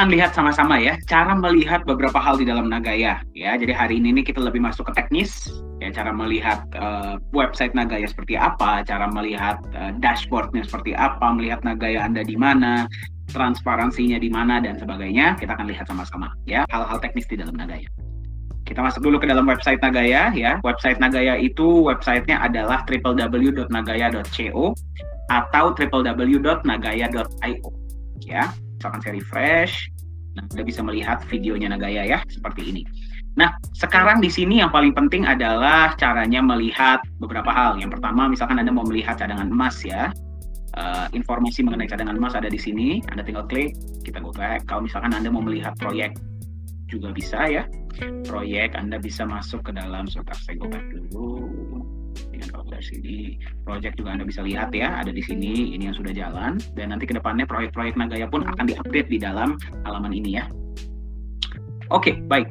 akan lihat sama-sama ya cara melihat beberapa hal di dalam Nagaya ya. Jadi hari ini kita lebih masuk ke teknis ya, cara melihat website Nagaya seperti apa, cara melihat dashboardnya seperti apa, melihat Nagaya Anda di mana, transparansinya di mana dan sebagainya. Kita akan lihat sama-sama ya hal-hal teknis di dalam Nagaya. Kita masuk dulu ke dalam website Nagaya ya. Website Nagaya itu websitenya adalah www.nagaya.co atau www.nagaya.io ya. Misalkan saya refresh, nah Anda bisa melihat videonya Nagaya ya, seperti ini. Nah, sekarang di sini yang paling penting adalah caranya melihat beberapa hal. Yang pertama, misalkan Anda mau melihat cadangan emas ya, informasi mengenai cadangan emas ada di sini. Anda tinggal klik, kita go back. Kalau misalkan Anda mau melihat proyek juga bisa ya, proyek Anda bisa masuk ke dalam, sebentar saya go back dulu. Dengan kalau dari sini, project juga Anda bisa lihat ya, ada di sini, ini yang sudah jalan, dan nanti kedepannya proyek-proyek Nagaya pun akan diupdate di dalam halaman ini ya. Oke, baik.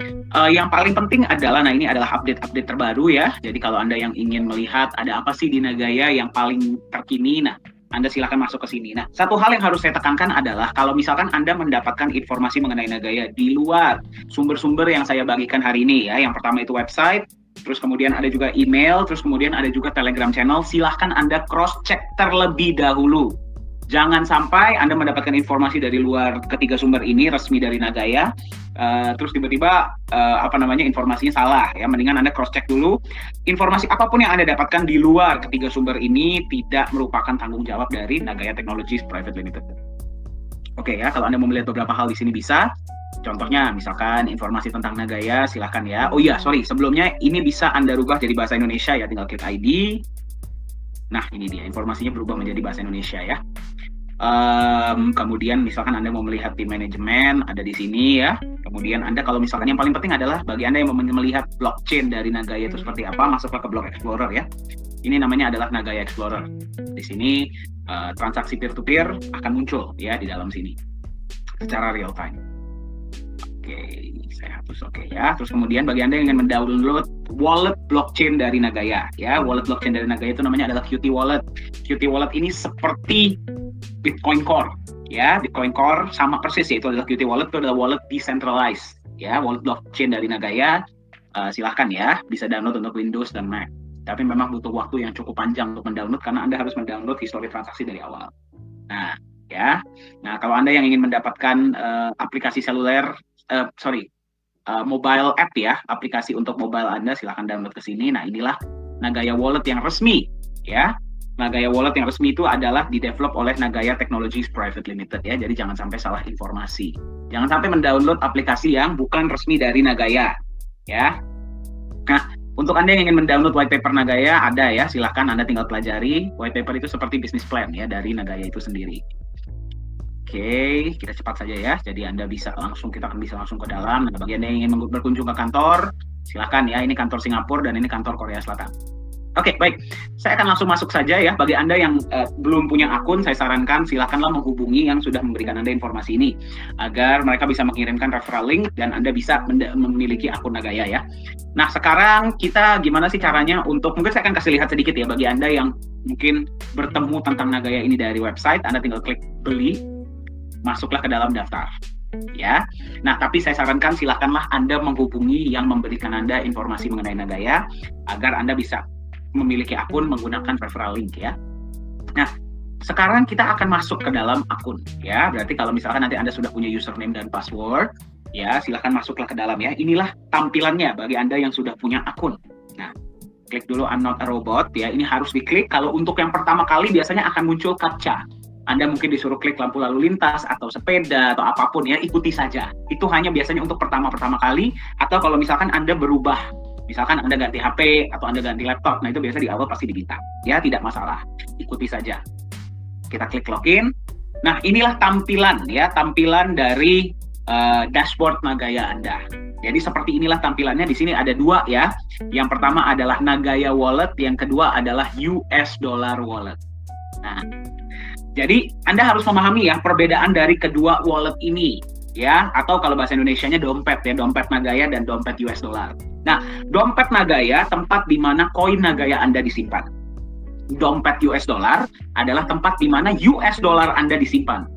Yang paling penting adalah, nah ini adalah update-update terbaru ya, jadi kalau Anda yang ingin melihat ada apa sih di Nagaya yang paling terkini, nah Anda silakan masuk ke sini. Nah, satu hal yang harus saya tekankan adalah kalau misalkan Anda mendapatkan informasi mengenai Nagaya di luar sumber-sumber yang saya bagikan hari ini ya, yang pertama itu website, terus kemudian ada juga email, terus kemudian ada juga Telegram channel. Silahkan Anda cross-check terlebih dahulu. Jangan sampai Anda mendapatkan informasi dari luar ketiga sumber ini resmi dari Nagaya, terus tiba-tiba informasinya salah ya. Mendingan Anda cross-check dulu. Informasi apapun yang Anda dapatkan di luar ketiga sumber ini tidak merupakan tanggung jawab dari Nagaya Technologies Private Limited. Oke ya, kalau Anda mau melihat beberapa hal di sini bisa. Contohnya, misalkan informasi tentang Nagaya, silahkan ya. Oh iya, sorry, sebelumnya ini bisa Anda rubah jadi bahasa Indonesia ya, tinggal klik ID. Nah, ini dia, informasinya berubah menjadi bahasa Indonesia ya. Kemudian misalkan Anda mau melihat tim manajemen, ada di sini ya. Kemudian Anda kalau misalkan yang paling penting adalah bagi Anda yang mau melihat blockchain dari Nagaya itu seperti apa, masuklah ke Block Explorer ya. Ini namanya adalah Nagaya Explorer. Di sini transaksi peer-to-peer akan muncul ya di dalam sini secara real time. Oke, saya hapus oke ya. Terus kemudian bagi Anda yang ingin mendownload wallet blockchain dari Nagaya ya, wallet blockchain dari Nagaya itu namanya adalah Qt Wallet. Qt Wallet ini seperti Bitcoin Core ya, Bitcoin Core sama persis ya, itu adalah Qt Wallet, itu adalah wallet decentralized ya, wallet blockchain dari Nagaya. Silahkan ya, bisa download untuk Windows dan Mac. Tapi memang butuh waktu yang cukup panjang untuk mendownload karena Anda harus mendownload histori transaksi dari awal. Nah, ya. Nah, kalau Anda yang ingin mendapatkan aplikasi seluler mobile app ya, aplikasi untuk mobile Anda silahkan download ke sini. Nah, inilah Nagaya Wallet yang resmi ya. Nagaya Wallet yang resmi itu adalah didevelop oleh Nagaya Technologies Private Limited ya. Jadi jangan sampai salah informasi. Jangan sampai mendownload aplikasi yang bukan resmi dari Nagaya ya. Nah, untuk Anda yang ingin mendownload white paper Nagaya ada ya, silahkan Anda tinggal pelajari. White paper itu seperti business plan ya dari Nagaya itu sendiri. Oke, kita cepat saja ya. Jadi kita akan bisa langsung ke dalam. Nah, bagi Anda yang ingin berkunjung ke kantor, silakan ya. Ini kantor Singapura dan ini kantor Korea Selatan. Oke, baik. Saya akan langsung masuk saja ya. Bagi Anda yang belum punya akun, saya sarankan silakanlah menghubungi yang sudah memberikan Anda informasi ini agar mereka bisa mengirimkan referral link dan Anda bisa memiliki akun Nagaya ya. Nah, sekarang kita gimana sih caranya mungkin saya akan kasih lihat sedikit ya bagi Anda yang mungkin bertemu tentang Nagaya ini dari website, Anda tinggal klik beli, masuklah ke dalam daftar. Ya, nah tapi saya sarankan silakanlah Anda menghubungi yang memberikan Anda informasi mengenai Nagaya agar Anda bisa memiliki akun menggunakan referral link ya. Nah, sekarang kita akan masuk ke dalam akun ya. Berarti kalau misalkan nanti Anda sudah punya username dan password ya, silakan masuklah ke dalam ya. Inilah tampilannya bagi Anda yang sudah punya akun. Nah, klik dulu I'm not a robot ya. Ini harus diklik. Kalau untuk yang pertama kali biasanya akan muncul captcha. Anda mungkin disuruh klik lampu lalu lintas atau sepeda atau apapun ya, ikuti saja. Itu hanya biasanya untuk pertama kali, atau kalau misalkan Anda berubah, misalkan Anda ganti HP atau Anda ganti laptop, nah itu biasa di awal pasti diminta. Ya, tidak masalah. Ikuti saja. Kita klik login. Nah, inilah tampilan dari dashboard Nagaya Anda. Jadi seperti inilah tampilannya. Di sini ada dua ya. Yang pertama adalah Nagaya Wallet, yang kedua adalah US Dollar Wallet. Nah, jadi Anda harus memahami ya perbedaan dari kedua wallet ini ya, atau kalau bahasa Indonesianya dompet ya, dompet Nagaya dan dompet US dollar. Nah, dompet Nagaya tempat di mana koin Nagaya Anda disimpan. Dompet US dollar adalah tempat di mana US dollar Anda disimpan.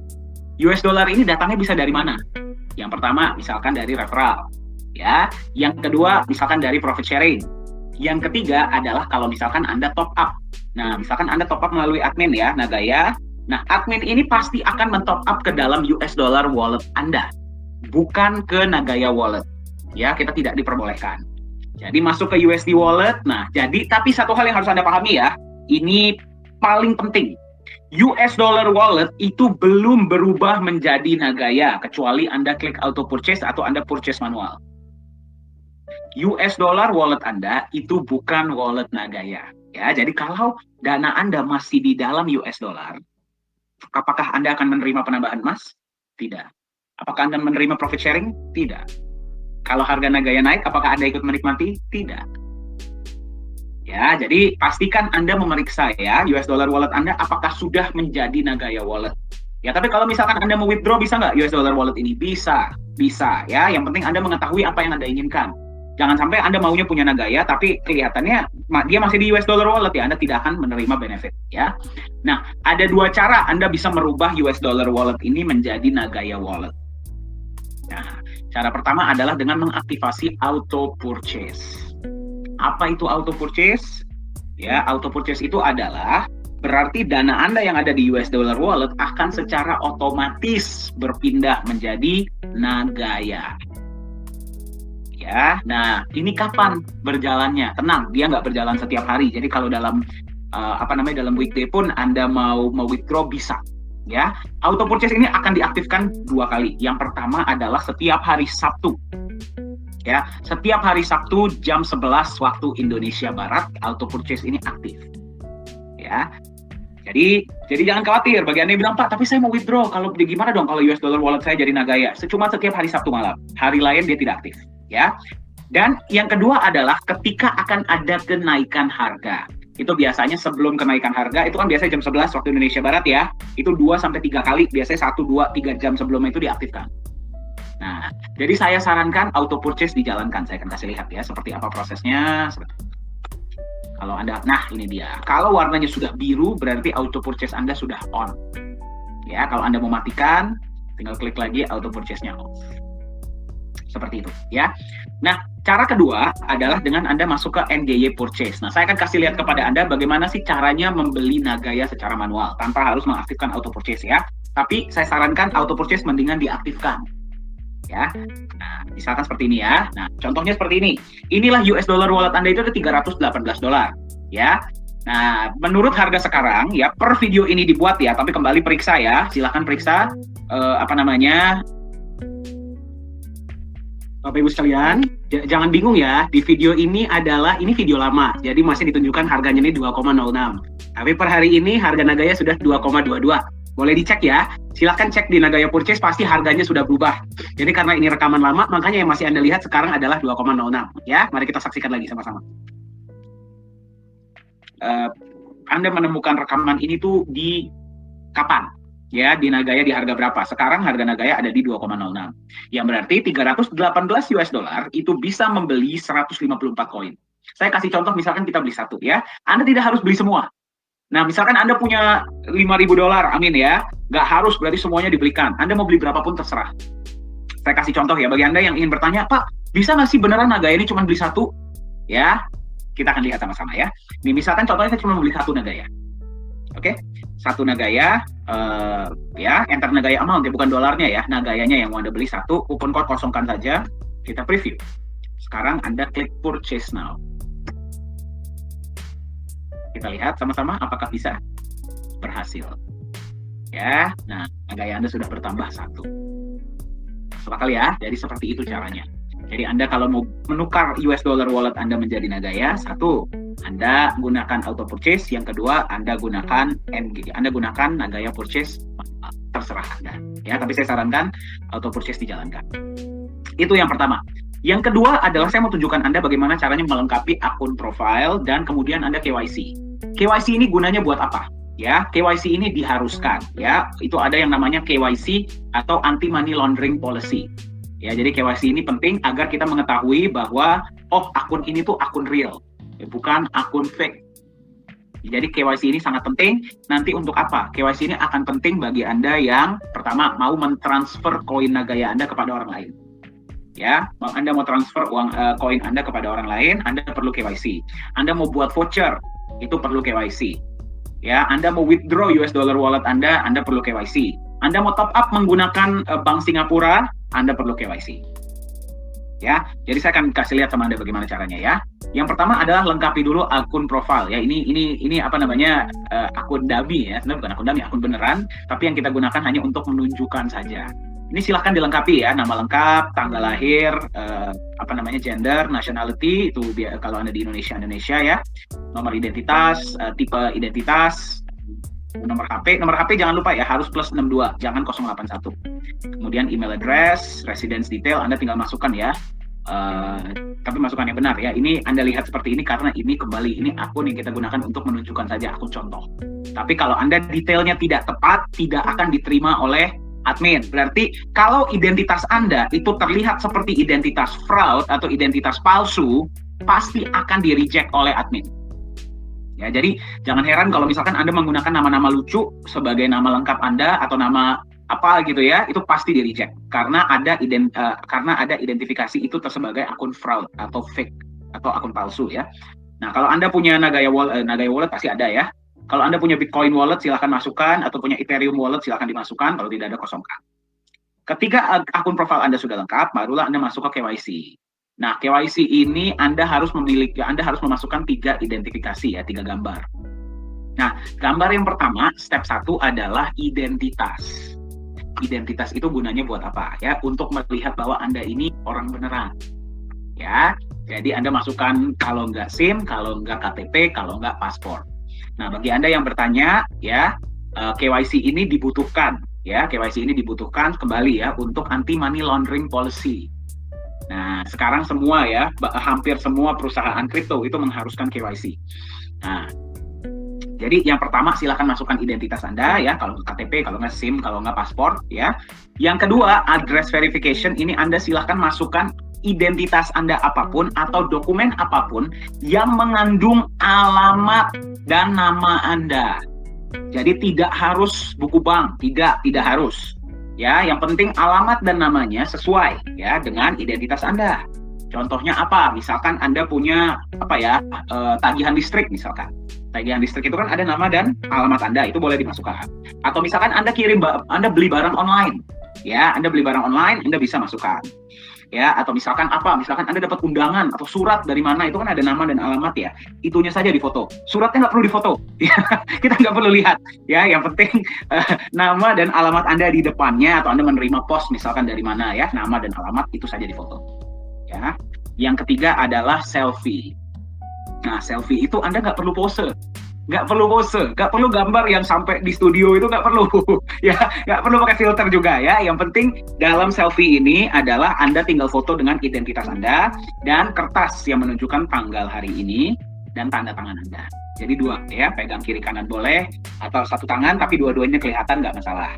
US dollar ini datangnya bisa dari mana? Yang pertama, misalkan dari referral, ya. Yang kedua, misalkan dari profit sharing. Yang ketiga adalah kalau misalkan Anda top up. Nah, misalkan Anda top up melalui admin ya, Nagaya. Nah, admin ini pasti akan men-top up ke dalam US dollar wallet Anda, bukan ke Nagaya wallet. Ya, kita tidak diperbolehkan. Jadi masuk ke USD wallet. Nah, tapi satu hal yang harus Anda pahami ya, ini paling penting. US dollar wallet itu belum berubah menjadi Nagaya kecuali Anda klik auto purchase atau Anda purchase manual. US dollar wallet Anda itu bukan wallet Nagaya. Ya, jadi kalau dana Anda masih di dalam US dollar, apakah Anda akan menerima penambahan emas? Tidak. Apakah Anda menerima profit sharing? Tidak. Kalau harga Nagaya naik, apakah Anda ikut menikmati? Tidak. Ya, jadi pastikan Anda memeriksa ya US dollar wallet Anda apakah sudah menjadi Nagaya wallet. Ya, tapi kalau misalkan Anda mau withdraw, bisa nggak US dollar wallet ini? Bisa ya. Yang penting Anda mengetahui apa yang Anda inginkan. Jangan sampai Anda maunya punya Nagaya, tapi kelihatannya dia masih di US dollar wallet ya, Anda tidak akan menerima benefit ya. Nah, ada dua cara Anda bisa merubah US dollar wallet ini menjadi Nagaya wallet. Nah, cara pertama adalah dengan mengaktifasi auto purchase. Apa itu auto purchase? Ya, auto purchase itu adalah berarti dana Anda yang ada di US dollar wallet akan secara otomatis berpindah menjadi Nagaya. Ya, nah ini kapan berjalannya? Tenang, dia nggak berjalan setiap hari. Jadi kalau dalam dalam weekday pun Anda mau withdraw bisa. Ya, auto purchase ini akan diaktifkan 2 kali. Yang pertama adalah setiap hari Sabtu. Ya, setiap hari Sabtu jam 11 waktu Indonesia Barat auto purchase ini aktif. Ya. Jadi jangan khawatir bagi Anda yang bilang, "Pak, tapi saya mau withdraw. Kalau gimana dong kalau US dollar wallet saya jadi Nagaya?" Cuma setiap hari Sabtu malam. Hari lain dia tidak aktif, ya. Dan yang kedua adalah ketika akan ada kenaikan harga. Itu biasanya sebelum kenaikan harga, itu kan biasanya jam 11 waktu Indonesia Barat ya. Itu 2 sampai 3 kali, biasanya 1 2 3 jam sebelumnya itu diaktifkan. Nah, jadi saya sarankan auto purchase dijalankan. Saya akan kasih lihat ya seperti apa prosesnya. Kalau Anda, nah ini dia. Kalau warnanya sudah biru, berarti auto purchase Anda sudah on. Ya, kalau Anda mau matikan, tinggal klik lagi auto purchase-nya off. Seperti itu, ya. Nah, cara kedua adalah dengan Anda masuk ke NGY purchase. Nah, saya akan kasih lihat kepada Anda bagaimana sih caranya membeli Nagaya secara manual tanpa harus mengaktifkan auto purchase ya. Tapi saya sarankan auto purchase mendingan diaktifkan. Ya, nah misalkan seperti ini ya. Nah contohnya seperti ini. Inilah US dollar wallet Anda itu ada $318 ya. Nah menurut harga sekarang ya per video ini dibuat ya, tapi kembali periksa ya. Silahkan periksa Bapak Ibu sekalian, jangan bingung ya. Di video ini video lama, jadi masih ditunjukkan harganya ini 2,06. Tapi per hari ini harga Nagaya sudah 2,22. Boleh dicek ya, silahkan cek di Nagaya Purchase, pasti harganya sudah berubah. Jadi karena ini rekaman lama, makanya yang masih Anda lihat sekarang adalah 2,06. Ya, mari kita saksikan lagi sama-sama. Anda menemukan rekaman ini tuh di kapan? Ya, di Nagaya di harga berapa? Sekarang harga Nagaya ada di 2,06. Yang berarti 318 US dollar itu bisa membeli 154 koin. Saya kasih contoh, misalkan kita beli 1 ya. Anda tidak harus beli semua. Nah, misalkan Anda punya $5.000, amin ya. Nggak harus berarti semuanya dibelikan. Anda mau beli berapapun terserah. Saya kasih contoh ya, bagi Anda yang ingin bertanya, "Pak, bisa nggak sih beneran Nagaya ini cuma beli 1? Ya, kita akan lihat sama-sama ya. Ini misalkan contohnya saya cuma beli 1 Nagaya. Oke, 1 Nagaya, ya, enter Nagaya amount ya, bukan dolarnya ya. Nagayanya yang mau Anda beli 1, kupon code kosongkan saja, kita preview. Sekarang Anda klik purchase now. Kita lihat sama-sama apakah bisa berhasil. Ya, nah Nagaya Anda sudah bertambah 1. Masuk akal ya, jadi seperti itu caranya. Jadi Anda kalau mau menukar US dollar wallet Anda menjadi Nagaya, 1, Anda gunakan auto purchase, yang kedua Anda gunakan NG, Anda gunakan Nagaya purchase, terserah Anda. Ya, tapi saya sarankan auto purchase dijalankan. Itu yang pertama. Yang kedua adalah saya mau tunjukkan Anda bagaimana caranya melengkapi akun profile dan kemudian Anda KYC. KYC ini gunanya buat apa? Ya, KYC ini diharuskan ya. Itu ada yang namanya KYC atau anti money laundering policy. Ya, jadi KYC ini penting agar kita mengetahui bahwa akun ini tuh akun real, bukan akun fake. Jadi KYC ini sangat penting. Nanti untuk apa? KYC ini akan penting bagi Anda yang pertama mau mentransfer koin Nagaya Anda kepada orang lain. Ya, Anda mau transfer uang koin Anda kepada orang lain, Anda perlu KYC. Anda mau buat voucher, itu perlu KYC. Ya, Anda mau withdraw US dollar wallet Anda perlu KYC. Anda mau top up menggunakan bank Singapura, Anda perlu KYC. Ya, jadi saya akan kasih lihat sama Anda bagaimana caranya ya. Yang pertama adalah lengkapi dulu akun profil ya. Ini apa namanya akun dummy ya. Sebenarnya bukan akun dummy, akun beneran, tapi yang kita gunakan hanya untuk menunjukkan saja. Ini silahkan dilengkapi ya, nama lengkap, tanggal lahir, gender, nationality itu kalau Anda di Indonesia ya, nomor identitas, tipe identitas, nomor HP jangan lupa ya, harus plus 62, jangan 081. Kemudian email address, residence detail Anda tinggal masukkan ya. Tapi masukan yang benar ya. Ini Anda lihat seperti ini karena ini akun yang kita gunakan untuk menunjukkan saja akun contoh. Tapi kalau Anda detailnya tidak tepat, tidak akan diterima oleh admin. Berarti kalau identitas Anda itu terlihat seperti identitas fraud atau identitas palsu, pasti akan di-reject oleh admin. Ya, jadi jangan heran kalau misalkan Anda menggunakan nama-nama lucu sebagai nama lengkap Anda atau nama apa gitu ya, itu pasti di-reject karena ada identifikasi itu sebagai akun fraud atau fake atau akun palsu ya. Nah, kalau Anda punya Nagaya Wallet pasti ada ya. Kalau Anda punya Bitcoin wallet, silahkan masukkan, atau punya Ethereum wallet, silahkan dimasukkan, kalau tidak ada kosongkan. Ketika akun profil Anda sudah lengkap, barulah Anda masuk ke KYC. Nah, KYC ini Anda harus memasukkan 3 identifikasi ya, 3 gambar. Nah, gambar yang pertama, step 1 adalah identitas. Identitas itu gunanya buat apa? Ya, untuk melihat bahwa Anda ini orang beneran. Ya, jadi Anda masukkan kalau nggak SIM, kalau nggak KTP, kalau nggak paspor. Nah, bagi Anda yang bertanya, ya, KYC ini dibutuhkan, ya, KYC ini dibutuhkan kembali ya untuk anti money laundering policy. Nah, sekarang semua ya, hampir semua perusahaan kripto itu mengharuskan KYC. Nah, jadi yang pertama silakan masukkan identitas Anda ya, kalau KTP, kalau nggak SIM, kalau nggak paspor, ya. Yang kedua, address verification ini Anda silakan masukkan identitas Anda apapun atau dokumen apapun yang mengandung alamat dan nama Anda. Jadi tidak harus buku bank, tidak harus. Ya, yang penting alamat dan namanya sesuai ya dengan identitas Anda. Contohnya apa? Misalkan Anda punya tagihan listrik misalkan. Tagihan listrik itu kan ada nama dan alamat Anda, itu boleh dimasukkan. Atau misalkan Anda beli barang online. Ya, Anda beli barang online, Anda bisa masukkan. Ya, atau misalkan Anda dapat undangan atau surat dari mana, itu kan ada nama dan alamat ya, itunya saja difoto, suratnya nggak perlu difoto ya. Kita nggak perlu lihat ya, yang penting nama dan alamat Anda di depannya, atau Anda menerima pos misalkan dari mana ya, nama dan alamat itu saja difoto ya. Yang ketiga adalah selfie. Nah, selfie itu Anda nggak perlu pose, nggak perlu gambar yang sampai di studio, itu nggak perlu ya, nggak perlu pakai filter juga ya. Yang penting dalam selfie ini adalah Anda tinggal foto dengan identitas Anda dan kertas yang menunjukkan tanggal hari ini dan tanda tangan Anda. Jadi 2 ya, pegang kiri kanan boleh atau satu tangan tapi dua-duanya kelihatan, nggak masalah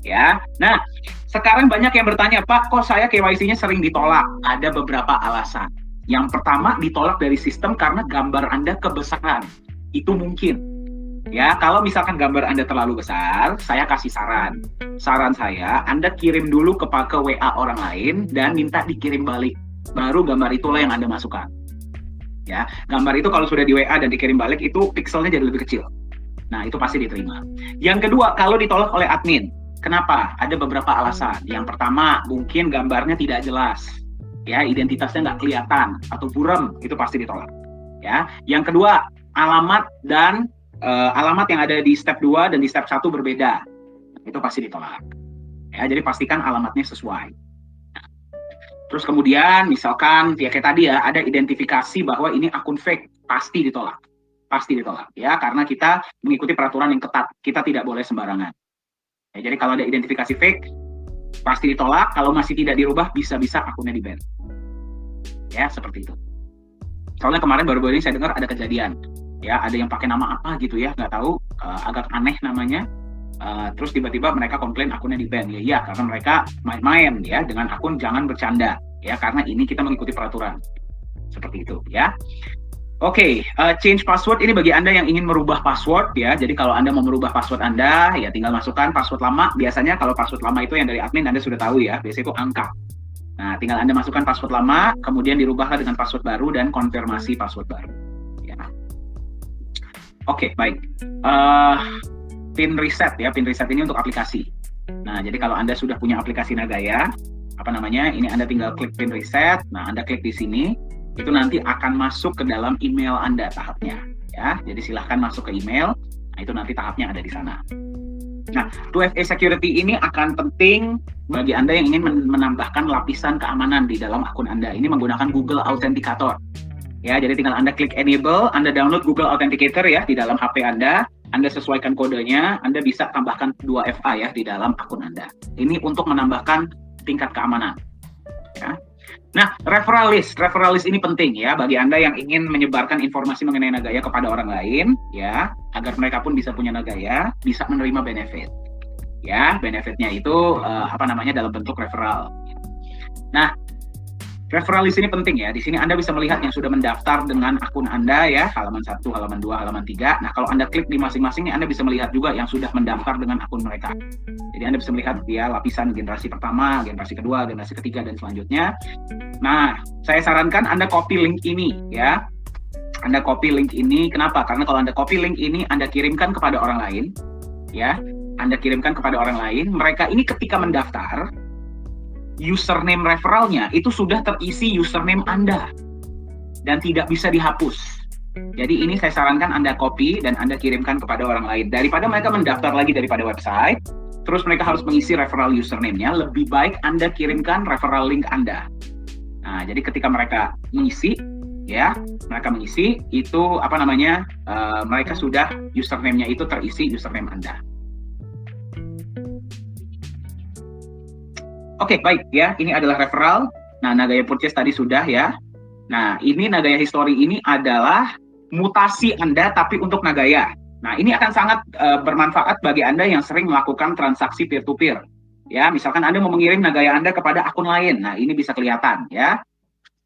ya. Nah, sekarang banyak yang bertanya, Pak, kok saya KYC-nya sering ditolak? Ada beberapa alasan. Yang pertama, ditolak dari sistem karena gambar Anda kebesaran. Itu mungkin ya, kalau misalkan gambar Anda terlalu besar, saya kasih saran saya, Anda kirim dulu ke WA orang lain dan minta dikirim balik, baru gambar itulah yang Anda masukkan ya. Gambar itu kalau sudah di WA dan dikirim balik, itu pixelnya jadi lebih kecil. Nah, itu pasti diterima. Yang kedua, kalau ditolak oleh admin, kenapa? Ada beberapa alasan. Yang pertama, mungkin gambarnya tidak jelas ya, identitasnya nggak kelihatan atau buram, itu pasti ditolak ya. Yang kedua, alamat dan alamat yang ada di step 2 dan di step 1 berbeda, itu pasti ditolak ya. Jadi pastikan alamatnya sesuai. Nah, terus kemudian misalkan ya kayak tadi ya, ada identifikasi bahwa ini akun fake, pasti ditolak ya, karena kita mengikuti peraturan yang ketat, kita tidak boleh sembarangan ya. Jadi kalau ada identifikasi fake pasti ditolak, kalau masih tidak dirubah bisa-bisa akunnya di-ban ya, seperti itu. Soalnya kemarin baru-baru ini saya dengar ada kejadian ya, ada yang pakai nama apa gitu ya, nggak tahu, agak aneh namanya, terus tiba-tiba mereka komplain akunnya di-ban ya, karena mereka main-main ya dengan akun, jangan bercanda ya, karena ini kita mengikuti peraturan seperti itu ya. Oke, change password ini bagi Anda yang ingin merubah password ya. Jadi kalau Anda mau merubah password Anda, ya tinggal masukkan password lama. Biasanya kalau password lama itu yang dari admin Anda sudah tahu ya, biasanya itu angka. Nah, tinggal Anda masukkan password lama, kemudian dirubahlah dengan password baru dan konfirmasi password baru. Ya. Oke, baik. Pin reset ya, pin reset ini untuk aplikasi. Nah, jadi kalau Anda sudah punya aplikasi Nagaya, ini Anda tinggal klik pin reset. Nah, Anda klik di sini. Itu nanti akan masuk ke dalam email Anda tahapnya ya. Jadi silahkan masuk ke email. Nah, itu nanti tahapnya ada di sana. Nah, 2FA security ini akan penting bagi Anda yang ingin menambahkan lapisan keamanan di dalam akun Anda. Ini menggunakan Google Authenticator. Ya, jadi tinggal Anda klik enable, Anda download Google Authenticator ya di dalam HP Anda sesuaikan kodenya, Anda bisa tambahkan 2FA ya di dalam akun Anda. Ini untuk menambahkan tingkat keamanan. Ya. Nah, referral list ini penting ya bagi Anda yang ingin menyebarkan informasi mengenai Nagaya kepada orang lain ya, agar mereka pun bisa punya Nagaya, bisa menerima benefit. Ya, benefitnya itu dalam bentuk referral. Nah, referral list ini penting ya. Di sini Anda bisa melihat yang sudah mendaftar dengan akun Anda ya, halaman 1, halaman 2, halaman 3. Nah, kalau Anda klik di masing-masing Anda bisa melihat juga yang sudah mendaftar dengan akun mereka. Jadi Anda bisa melihat ya lapisan generasi pertama, generasi kedua, generasi ketiga dan selanjutnya. Nah, saya sarankan Anda copy link ini ya. Anda copy link ini, kenapa? Karena kalau Anda copy link ini Anda kirimkan kepada orang lain ya. Anda kirimkan kepada orang lain, mereka ini ketika mendaftar username referralnya itu sudah terisi username Anda dan tidak bisa dihapus. Jadi ini saya sarankan Anda copy dan Anda kirimkan kepada orang lain. Daripada mereka mendaftar lagi daripada website, terus mereka harus mengisi referral username-nya, lebih baik Anda kirimkan referral link Anda. Nah, jadi ketika mereka mengisi, ya, itu mereka sudah username-nya itu terisi username Anda. Oke, baik ya. Ini adalah referral. Nah, Nagaya Purchase tadi sudah ya. Nah, ini Nagaya History ini adalah mutasi Anda tapi untuk Nagaya. Nah, ini akan sangat bermanfaat bagi Anda yang sering melakukan transaksi peer-to-peer. Ya, misalkan Anda mau mengirim Nagaya Anda kepada akun lain. Nah, ini bisa kelihatan ya.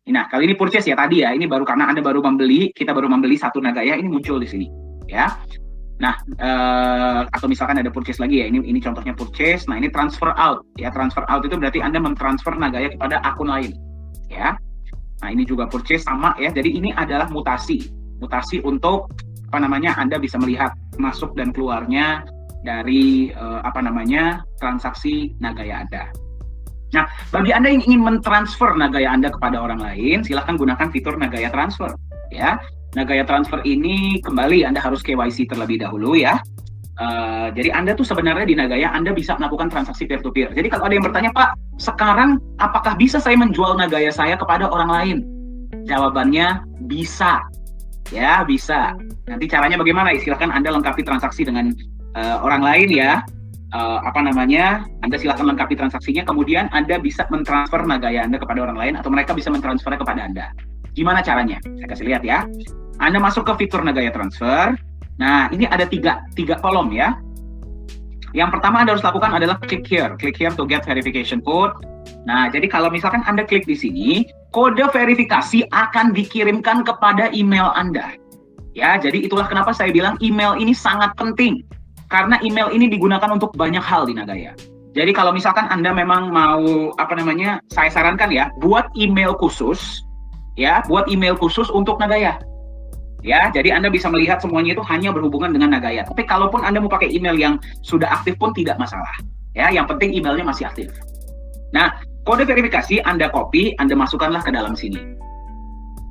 Nah, kali ini purchase ya tadi ya. Ini baru karena Anda baru membeli, kita baru membeli satu Nagaya, ini muncul di sini ya. Nah, atau misalkan ada purchase lagi ya, ini contohnya purchase. Nah, ini transfer out ya. Transfer out itu berarti Anda mentransfer Nagaya kepada akun lain ya. Nah, ini juga purchase sama ya. Jadi ini adalah mutasi untuk Anda bisa melihat masuk dan keluarnya dari transaksi Nagaya Anda. Nah, bagi Anda yang ingin mentransfer Nagaya Anda kepada orang lain, silahkan gunakan fitur Nagaya Transfer ya. Nagaya Transfer ini kembali Anda harus KYC terlebih dahulu ya. Jadi Anda tuh sebenarnya di Nagaya Anda bisa melakukan transaksi peer-to-peer. Jadi kalau ada yang bertanya, Pak, sekarang apakah bisa saya menjual Nagaya saya kepada orang lain? Jawabannya bisa. Ya, bisa. Nanti caranya bagaimana? Silahkan Anda lengkapi transaksi dengan orang lain ya. Anda silakan lengkapi transaksinya, kemudian Anda bisa mentransfer Nagaya Anda kepada orang lain atau mereka bisa mentransfernya kepada Anda. Gimana caranya? Saya kasih lihat ya. Anda masuk ke fitur Nagaya Transfer. Nah, ini ada tiga kolom ya. Yang pertama Anda harus lakukan adalah click here to get verification code. Nah, jadi kalau misalkan Anda klik di sini, kode verifikasi akan dikirimkan kepada email Anda. Ya, jadi itulah kenapa saya bilang email ini sangat penting. Karena email ini digunakan untuk banyak hal di Nagaya. Jadi kalau misalkan Anda memang mau saya sarankan ya, buat email khusus untuk Nagaya. Ya, jadi Anda bisa melihat semuanya itu hanya berhubungan dengan Nagaya. Tapi kalaupun Anda mau pakai email yang sudah aktif pun tidak masalah. Ya, yang penting emailnya masih aktif. Nah, kode verifikasi Anda copy, Anda masukkanlah ke dalam sini.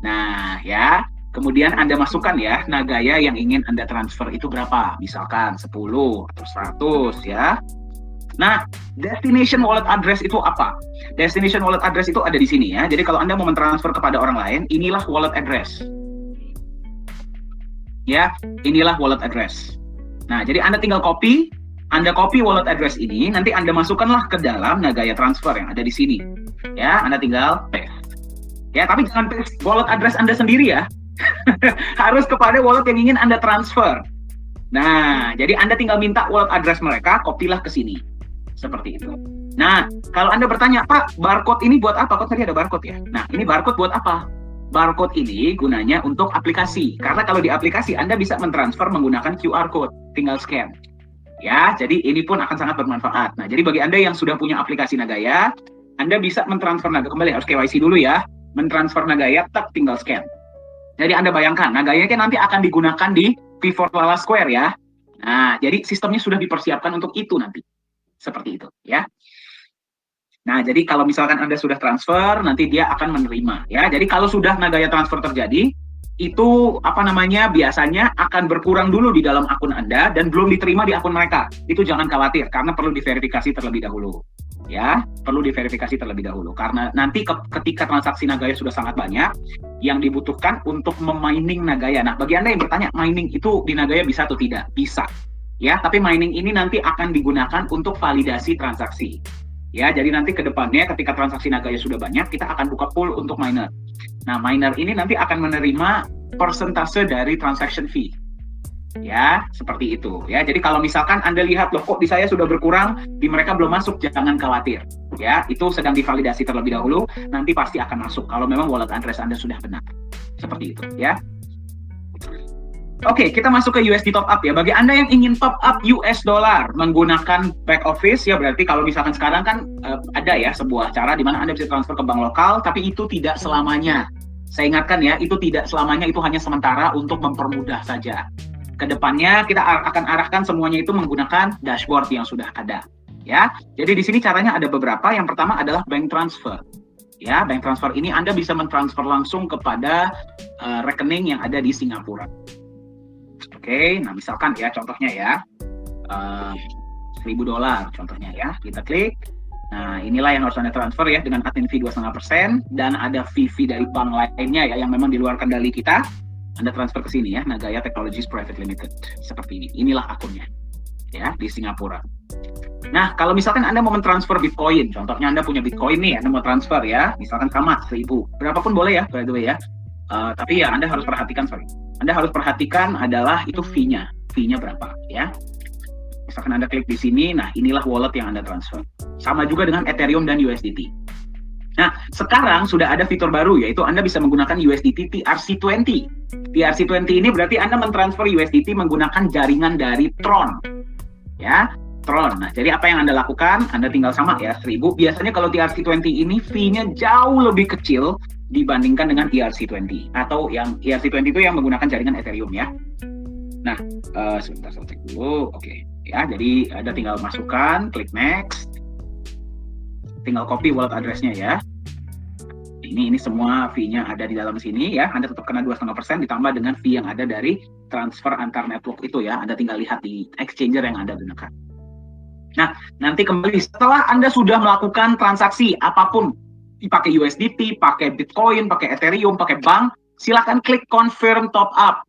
Nah, ya, kemudian Anda masukkan ya, Nagaya yang ingin Anda transfer itu berapa? Misalkan 10 atau 100 ya. Nah, destination wallet address itu apa? Destination wallet address itu ada di sini ya. Jadi kalau Anda mau mentransfer kepada orang lain, inilah wallet address. Ya, inilah wallet address. Nah, jadi Anda tinggal copy wallet address ini, nanti Anda masukkanlah ke dalam Nagaya Transfer yang ada di sini. Ya, Anda tinggal paste. Ya, tapi jangan paste wallet address Anda sendiri ya. Harus kepada wallet yang ingin Anda transfer. Nah, jadi Anda tinggal minta wallet address mereka, copy-lah ke sini. Seperti itu. Nah, kalau Anda bertanya, Pak, barcode ini buat apa? Kok tadi ada barcode ya? Nah, ini barcode buat apa? barcode ini gunanya untuk aplikasi. Karena kalau di aplikasi Anda bisa mentransfer menggunakan QR code, tinggal scan. Ya, jadi ini pun akan sangat bermanfaat. Nah, jadi bagi Anda yang sudah punya aplikasi Nagaya, Anda bisa mentransfer Nagaya, kembali harus KYC dulu ya, mentransfer Nagaya, tinggal scan. Jadi Anda bayangkan, Nagaya kan nanti akan digunakan di V4 Lala Square ya. Nah, jadi sistemnya sudah dipersiapkan untuk itu nanti. Seperti itu ya. Nah, jadi kalau misalkan Anda sudah transfer, nanti dia akan menerima ya. Jadi kalau sudah Nagaya transfer terjadi, itu biasanya akan berkurang dulu di dalam akun Anda dan belum diterima di akun mereka. Itu jangan khawatir karena perlu diverifikasi terlebih dahulu. Ya, perlu diverifikasi terlebih dahulu karena nanti ketika transaksi Nagaya sudah sangat banyak, yang dibutuhkan untuk memining Nagaya. Nah, bagi Anda yang bertanya, mining itu di Nagaya bisa atau tidak? Bisa. Ya, tapi mining ini nanti akan digunakan untuk validasi transaksi. Ya, jadi nanti ke depannya ketika transaksi Nagaya sudah banyak, kita akan buka pool untuk miner. Nah, miner ini nanti akan menerima persentase dari transaction fee. Ya, seperti itu. Ya, jadi kalau misalkan Anda lihat, loh kok di saya sudah berkurang, di mereka belum masuk, jangan khawatir. Ya, itu sedang divalidasi terlebih dahulu, nanti pasti akan masuk kalau memang wallet address Anda sudah benar. Seperti itu, ya. Oke, kita masuk ke USD top up ya. Bagi Anda yang ingin top up US dollar menggunakan back office ya, berarti kalau misalkan sekarang kan ada ya sebuah cara di mana Anda bisa transfer ke bank lokal, tapi itu tidak selamanya. Saya ingatkan ya, itu tidak selamanya, itu hanya sementara untuk mempermudah saja. Kedepannya kita akan arahkan semuanya itu menggunakan dashboard yang sudah ada. Ya, jadi di sini caranya ada beberapa. Yang pertama adalah bank transfer. Ya, bank transfer ini Anda bisa mentransfer langsung kepada rekening yang ada di Singapura. Oke, nah misalkan ya contohnya ya $1.000 contohnya ya, kita klik. Nah inilah yang harus Anda transfer ya dengan admin fee 2,5% dan ada fee dari bank lainnya ya yang memang di luar kendali kita. Anda transfer ke sini ya, Nagaya Technologies Private Limited seperti ini. Inilah akunnya ya di Singapura. Nah kalau misalkan Anda mau mentransfer Bitcoin, contohnya Anda punya Bitcoin nih, Anda mau transfer ya, misalkan sama 1.000, berapapun boleh ya by the way ya. Tapi ya Anda harus perhatikan, Anda harus perhatikan adalah itu fee-nya berapa ya. Misalkan Anda klik di sini, nah inilah wallet yang Anda transfer. Sama juga dengan Ethereum dan USDT. Nah, sekarang sudah ada fitur baru yaitu Anda bisa menggunakan USDT TRC20. TRC20 ini berarti Anda mentransfer USDT menggunakan jaringan dari Tron. Ya, Tron. Nah, jadi apa yang Anda lakukan? Anda tinggal sama ya, 1.000. Biasanya kalau TRC20 ini fee-nya jauh lebih kecil dibandingkan dengan ERC20 atau yang ERC20 itu yang menggunakan jaringan Ethereum ya. Nah, sebentar saya cek dulu. Oke, ya. Jadi Anda tinggal masukkan, klik next. Tinggal copy wallet address-nya ya. Ini semua fee-nya ada di dalam sini ya. Anda tetap kena 2,5% ditambah dengan fee yang ada dari transfer antar network itu ya. Anda tinggal lihat di exchanger yang Anda gunakan. Nah, nanti kembali setelah Anda sudah melakukan transaksi apapun, pakai USDT, pakai Bitcoin, pakai Ethereum, pakai bank, silakan klik confirm top up.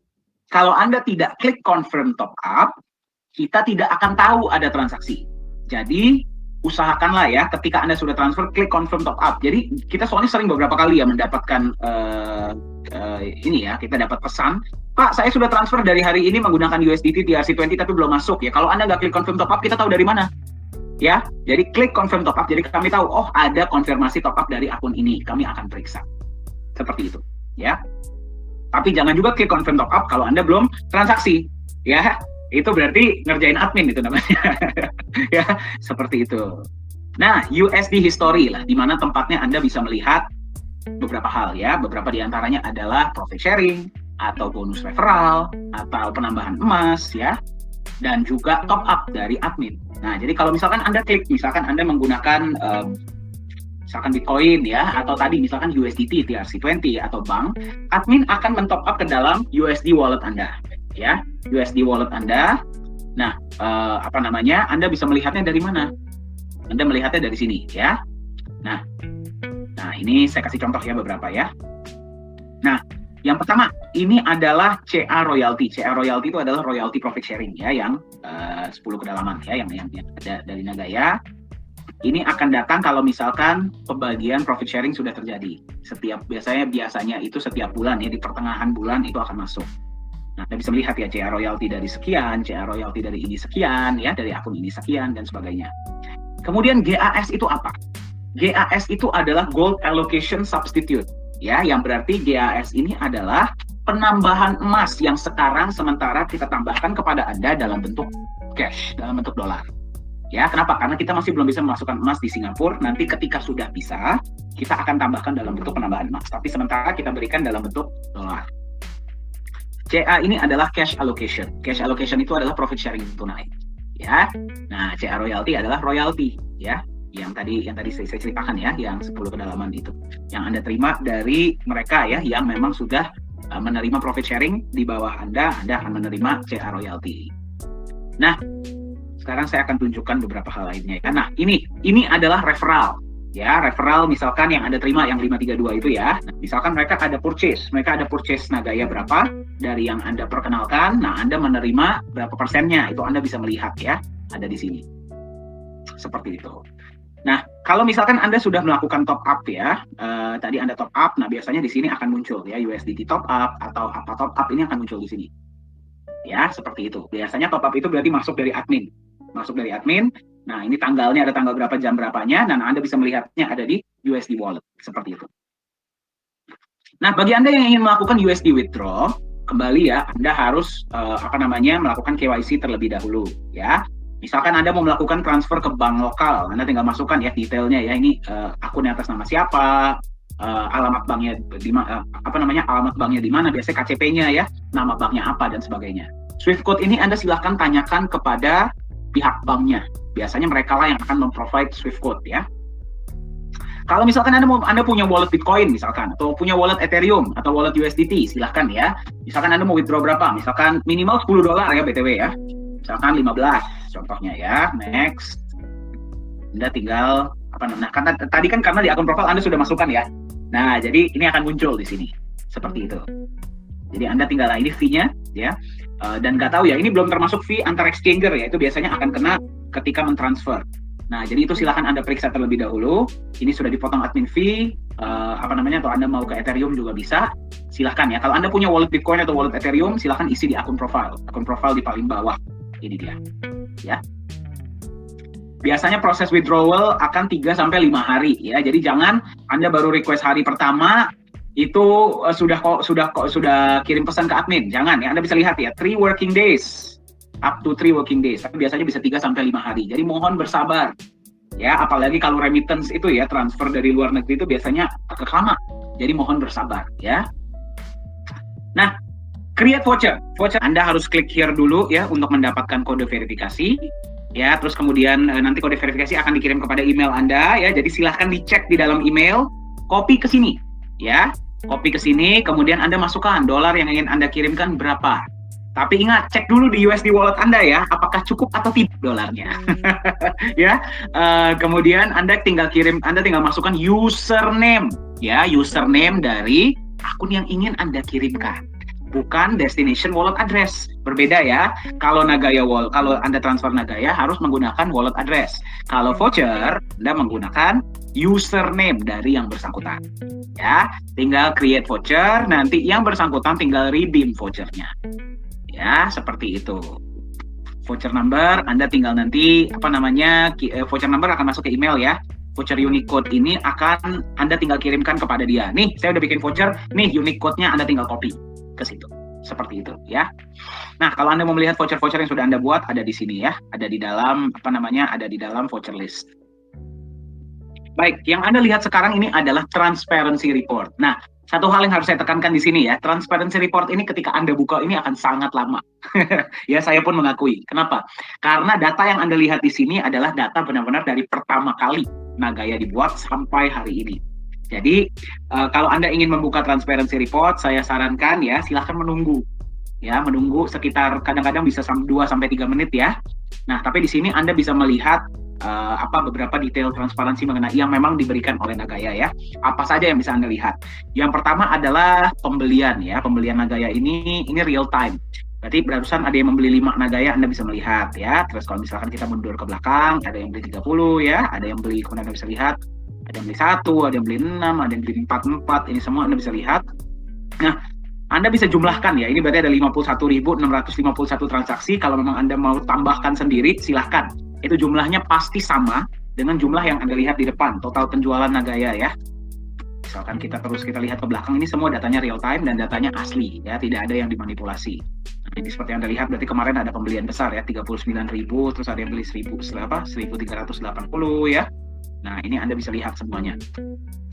Kalau Anda tidak klik confirm top up, kita tidak akan tahu ada transaksi. Jadi, usahakanlah ya ketika Anda sudah transfer, klik confirm top up. Jadi, kita soalnya sering beberapa kali ya mendapatkan ini ya, kita dapat pesan, Pak, saya sudah transfer dari hari ini menggunakan USDT TRC20 tapi belum masuk ya. Kalau Anda nggak klik confirm top up, kita tahu dari mana? Ya, jadi klik confirm top up. Jadi kami tahu, oh ada konfirmasi top up dari akun ini, kami akan periksa. Seperti itu, ya. Tapi jangan juga klik confirm top up kalau Anda belum transaksi, ya. Itu berarti ngerjain admin itu namanya. Ya, seperti itu. Nah, USD history lah, di mana tempatnya Anda bisa melihat beberapa hal ya. Beberapa diantaranya adalah profit sharing, atau bonus referral, atau penambahan emas ya. Dan juga top up dari admin. Nah, jadi kalau misalkan Anda klik, misalkan Anda menggunakan misalkan Bitcoin ya, atau tadi misalkan USDT, TRC20 atau bank, admin akan men-top up ke dalam USD wallet Anda ya, USD wallet Anda. Nah, Anda bisa melihatnya dari mana? Anda melihatnya dari sini ya. Nah, ini saya kasih contoh ya beberapa ya. Nah, yang pertama, ini adalah CA royalty. CA royalty itu adalah royalty profit sharing ya, yang 10 kedalaman ya, yang ada dari Nagaya. Ini akan datang kalau misalkan pembagian profit sharing sudah terjadi. Biasanya itu setiap bulan ya, di pertengahan bulan itu akan masuk. Nah, Anda bisa melihat ya, CA royalty dari sekian, CA royalty dari ini sekian ya, dari akun ini sekian dan sebagainya. Kemudian GAS itu apa? GAS itu adalah Gold Allocation Substitute. ya, yang berarti GAS ini adalah penambahan emas yang sekarang sementara kita tambahkan kepada Anda dalam bentuk cash, dalam bentuk dolar. Ya, kenapa? Karena kita masih belum bisa memasukkan emas di Singapura. Nanti ketika sudah bisa, kita akan tambahkan dalam bentuk penambahan emas. Tapi sementara kita berikan dalam bentuk dolar. CA ini adalah cash allocation. Cash allocation itu adalah profit sharing tunai. Ya. Nah, CA royalty adalah royalty, ya. Yang tadi saya ceritakan ya, yang 10 kedalaman itu. Yang Anda terima dari mereka ya yang memang sudah menerima profit sharing di bawah Anda akan menerima CA royalty. Nah, sekarang saya akan tunjukkan beberapa hal lainnya. Nah, ini adalah referral. Ya, referral misalkan yang Anda terima yang 532 itu ya. Nah, misalkan mereka ada purchase Nagaya berapa dari yang Anda perkenalkan. Nah, Anda menerima berapa persennya, itu Anda bisa melihat ya, ada di sini. Seperti itu. Nah, kalau misalkan Anda sudah melakukan top up ya, tadi Anda top up, nah biasanya di sini akan muncul ya USDT top up atau apa top up ini akan muncul di sini. Ya, seperti itu. Biasanya top up itu berarti masuk dari admin. Nah, ini tanggalnya ada tanggal berapa, jam berapanya, dan Anda bisa melihatnya ada di USD Wallet, seperti itu. Nah, bagi Anda yang ingin melakukan USD withdraw, kembali ya, Anda harus melakukan KYC terlebih dahulu, ya. Misalkan Anda mau melakukan transfer ke bank lokal, Anda tinggal masukkan ya detailnya ya, ini akunnya atas nama siapa, alamat banknya di alamat banknya di mana, biasanya KCP-nya ya, nama banknya apa dan sebagainya. Swift code ini Anda silahkan tanyakan kepada pihak banknya. Biasanya mereka lah yang akan memprovide Swift code ya. Kalau misalkan Anda punya wallet Bitcoin misalkan, atau punya wallet Ethereum atau wallet USDT, silahkan ya. Misalkan Anda mau withdraw berapa? Misalkan minimal $10 ya BTW ya. Misalkan 15 contohnya ya. Next. Anda tinggal tadi kan karena di akun profile Anda sudah masukkan ya. Nah, jadi ini akan muncul di sini. Seperti itu. Jadi Anda tinggal ini fee-nya ya. Dan nggak tahu ya, ini belum termasuk fee antar exchanger ya, itu biasanya akan kena ketika mentransfer. Nah, jadi itu silahkan Anda periksa terlebih dahulu. Ini sudah dipotong admin fee, atau Anda mau ke Ethereum juga bisa, silahkan ya. Kalau Anda punya wallet Bitcoin atau wallet Ethereum, silahkan isi di akun profile di paling bawah. Ini dia, ya. Biasanya proses withdrawal akan 3-5 hari ya. Jadi jangan Anda baru request hari pertama itu sudah kirim pesan ke admin. Jangan ya, Anda bisa lihat ya, 3 working days. Up to 3 working days. Tapi biasanya bisa 3-5 hari. Jadi mohon bersabar. Ya, apalagi kalau remittance itu ya, transfer dari luar negeri itu biasanya agak lama. Jadi mohon bersabar ya. Nah, create voucher. Voucher Anda harus klik here dulu ya untuk mendapatkan kode verifikasi. Ya, terus kemudian nanti kode verifikasi akan dikirim kepada email Anda ya. Jadi silahkan dicek di dalam email, copy ke sini ya. Copy ke sini, kemudian Anda masukkan dolar yang ingin Anda kirimkan berapa. Tapi ingat, cek dulu di USD wallet Anda ya, apakah cukup atau tidak dolarnya. Ya. Kemudian Anda tinggal masukkan username ya, username dari akun yang ingin Anda kirimkan. Bukan destination wallet address. Berbeda ya. Kalau Anda transfer Nagaya harus menggunakan wallet address. Kalau voucher, Anda menggunakan username dari yang bersangkutan. Ya, tinggal create voucher, nanti yang bersangkutan tinggal redeem vouchernya. Ya, seperti itu. Voucher number Anda tinggal nanti voucher number akan masuk ke email ya. Voucher unique code ini akan Anda tinggal kirimkan kepada dia. Nih, saya udah bikin voucher, nih unique code-nya Anda tinggal copy ke situ. Seperti itu ya. Nah, kalau Anda mau melihat voucher-voucher yang sudah Anda buat, ada di sini ya. Ada di dalam ada di dalam voucher list. Baik, yang Anda lihat sekarang ini adalah transparency report. Nah, satu hal yang harus saya tekankan di sini ya, transparency report ini ketika Anda buka ini akan sangat lama. Ya, saya pun mengakui. Kenapa? Karena data yang Anda lihat di sini adalah data benar-benar dari pertama kali Nagaya dibuat sampai hari ini. Jadi, kalau Anda ingin membuka transparency report, saya sarankan ya, silahkan menunggu. Ya, menunggu sekitar kadang-kadang bisa 2-3 menit ya. Nah, tapi di sini Anda bisa melihat beberapa detail transparansi mengenai yang memang diberikan oleh Nagaya ya. Apa saja yang bisa Anda lihat? Yang pertama adalah pembelian ya. Pembelian Nagaya ini real time. Berarti barusan ada yang membeli 5 Nagaya, Anda bisa melihat ya. Terus kalau misalkan kita mundur ke belakang, ada yang beli 30 ya, ada yang beli, kemudian Anda bisa lihat, ada yang beli 1, ada yang beli 6, ada yang beli 4, ini semua Anda bisa lihat. Nah, Anda bisa jumlahkan ya, ini berarti ada 51.651 transaksi. Kalau memang Anda mau tambahkan sendiri, silahkan. Itu jumlahnya pasti sama dengan jumlah yang Anda lihat di depan, total penjualan Nagaya ya. Misalkan kita lihat ke belakang, ini semua datanya real time dan datanya asli ya, tidak ada yang dimanipulasi. Nah, ini seperti Anda lihat berarti kemarin ada pembelian besar ya, 39.000, terus ada yang beli 1.380 ya. Nah, ini Anda bisa lihat semuanya.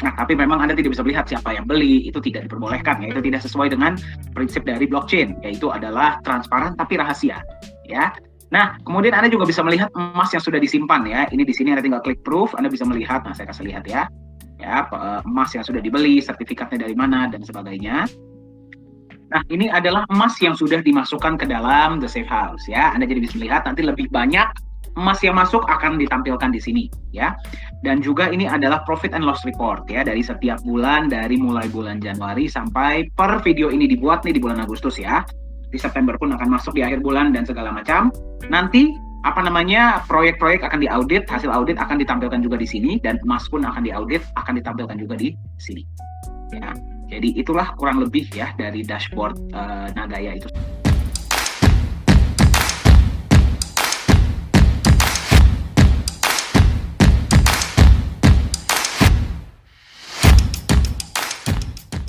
Nah, tapi memang Anda tidak bisa melihat siapa yang beli, itu tidak diperbolehkan ya, itu tidak sesuai dengan prinsip dari blockchain, yaitu adalah transparan tapi rahasia ya. Nah, kemudian Anda juga bisa melihat emas yang sudah disimpan ya. Ini di sini Anda tinggal klik proof, Anda bisa melihat. Nah, saya kasih lihat ya. Ya, emas yang sudah dibeli, sertifikatnya dari mana dan sebagainya. Nah, ini adalah emas yang sudah dimasukkan ke dalam the safe house ya. Anda jadi bisa melihat nanti lebih banyak emas yang masuk akan ditampilkan di sini ya. Dan juga ini adalah profit and loss report ya, dari setiap bulan, dari mulai bulan Januari sampai per video ini dibuat nih di bulan Agustus ya. Di September pun akan masuk di akhir bulan dan segala macam. Nanti proyek-proyek akan diaudit, hasil audit akan ditampilkan juga di sini, dan emas pun akan diaudit, akan ditampilkan juga di sini. Ya, jadi itulah kurang lebih ya dari dashboard Nagaya itu.